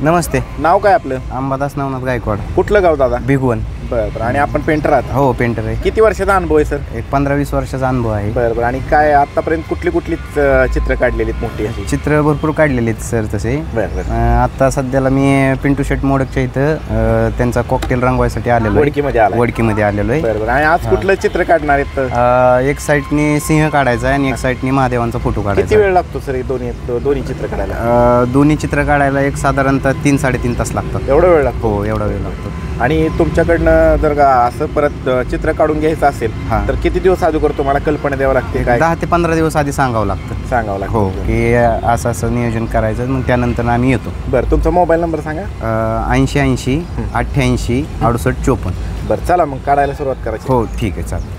नमस्ते. नाव काय आपलं? अंबादास नवनाथ गायकवाड. कुठलं गाव दादा? भिगवण. बरं. आणि आपण पेंटर आहात? हो, पेंटर आहे. किती वर्षाचा अनुभव आहे सर? एक 15-20 वर्षाचा अनुभव आहे. बरं. आणि काय आतापर्यंत कुठली चित्र काढलेली मोठी अशी? चित्र भरपूर काढलेली आहेत सर तसे. बरं. आता सध्याला मी पिंटू शेट मोडकच्या इथं त्यांचा कॉकटेल रंगवायसाठी आलेलो आहे. वडकीमध्ये आलेलो आहे. बरं. आणि आज कुठलं चित्र काढणार आहेत? एक साईडनी सिंह काढायचा आहे आणि एक साईडनी महादेवांचा फोटो काढायचा. किती वेळ लागतो सर दोन्ही चित्र काढायला? दोन्ही चित्र काढायला एक साधारणतः 3-3.5 तास लागतात. एवढा वेळ लागतो? हो, एवढा वेळ लागतो. आणि तुमच्याकडनं जर का असं परत चित्र काढून घ्यायचं असेल तर किती दिवस अगोदर तुम्हाला कल्पना द्यावं लागते? काय 10 ते 15 दिवस आधी सांगावं लागतं. हो, की असं नियोजन करायचं, मग त्यानंतर आम्ही येतो. बरं. तुमचा मोबाईल नंबर सांगा. 80 88 68 54. बरं, चला मग काढायला सुरुवात करायची. हो, ठीक आहे, चालेल.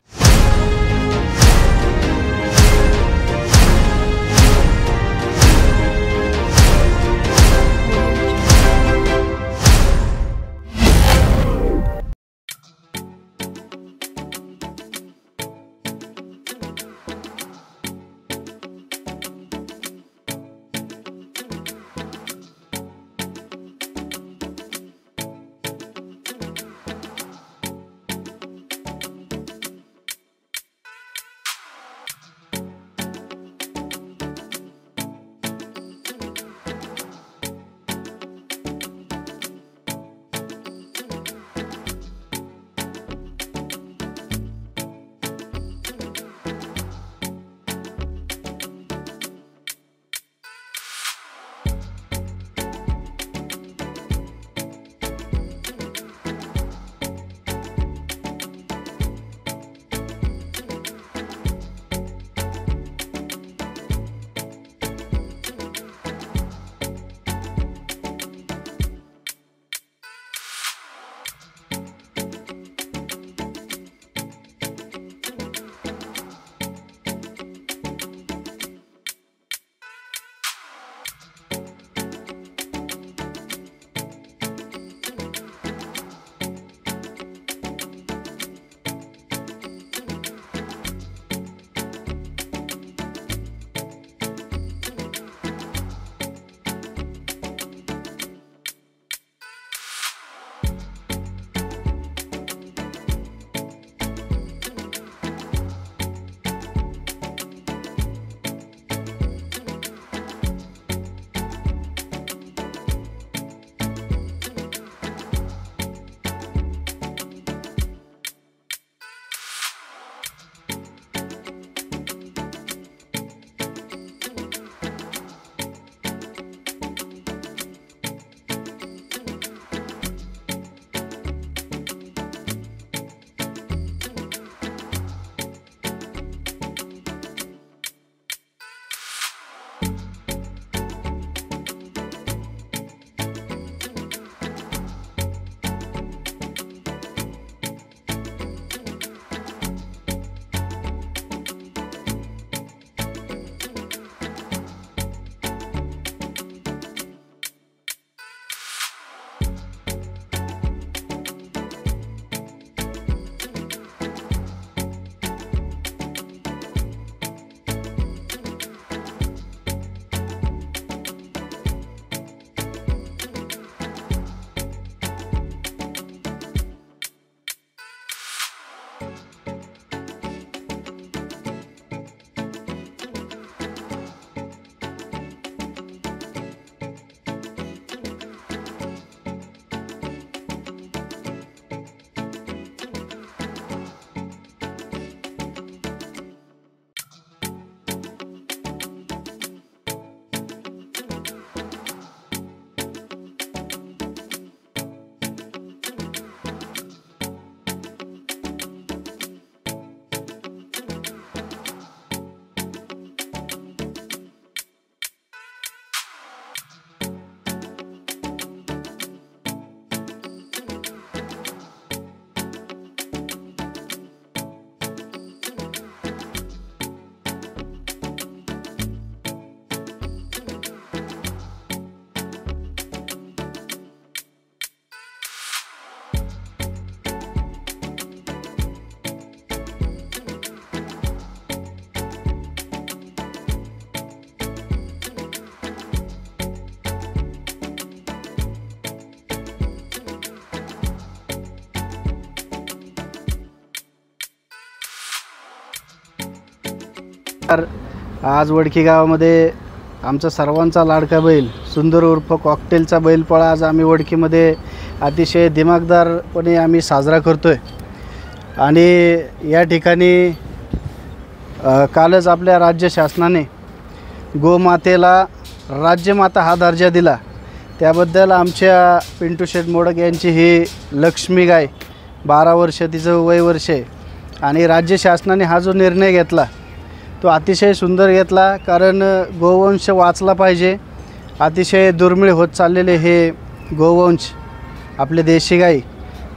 आज वडकी गावामध्ये आमचा सर्वांचा लाडका बैल सुंदर उर्फ कॉकटेलचा बैलपोळा आज आम्ही वडकीमध्ये अतिशय दिमागदारपणे आम्ही साजरा करतो आहे। आणि या ठिकाणी कालच आपल्या राज्य शासनाने गोमातेला राज्यमाता हा दर्जा दिला, त्याबद्दल आमच्या पिंटू शेठ मोडक यांची ही लक्ष्मी गाय 12 वर्ष तिचं वय वर्ष आहे आणि राज्य शासनाने हा जो निर्णय घेतला तो अतिशय सुंदर घेतला, कारण गोवंश वाचला पाहिजे। अतिशय दुर्मिळ होत चाललेले हे गोवंश आपले देशी गाई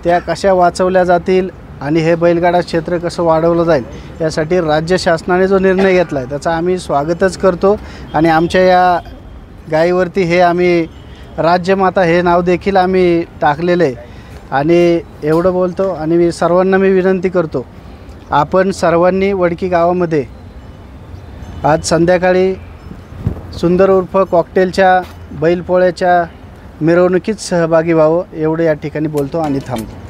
त्या कशा वाचवल्या जातील आणि हे बैलगाडा क्षेत्र कसं वाढवलं जाईल यासाठी राज्य शासनाने जो निर्णय घेतला आहे त्याचा आम्ही स्वागतच करतो। आणि आमच्या या गायीवरती हे आम्ही राज्यमाता हे नाव देखील आम्ही टाकलेलं आहे। आणि एवढं बोलतो आणि मी सर्वांना विनंती करतो, आपण सर्वांनी वडकी गावामध्ये आज संध्याकाळी सुंदर उर्फ कॉकटेलच्या बैलपोळ्याच्या मिरवणुकीत सहभागी व्हावं, एवढं या ठिकाणी बोलतो आणि थांबतो।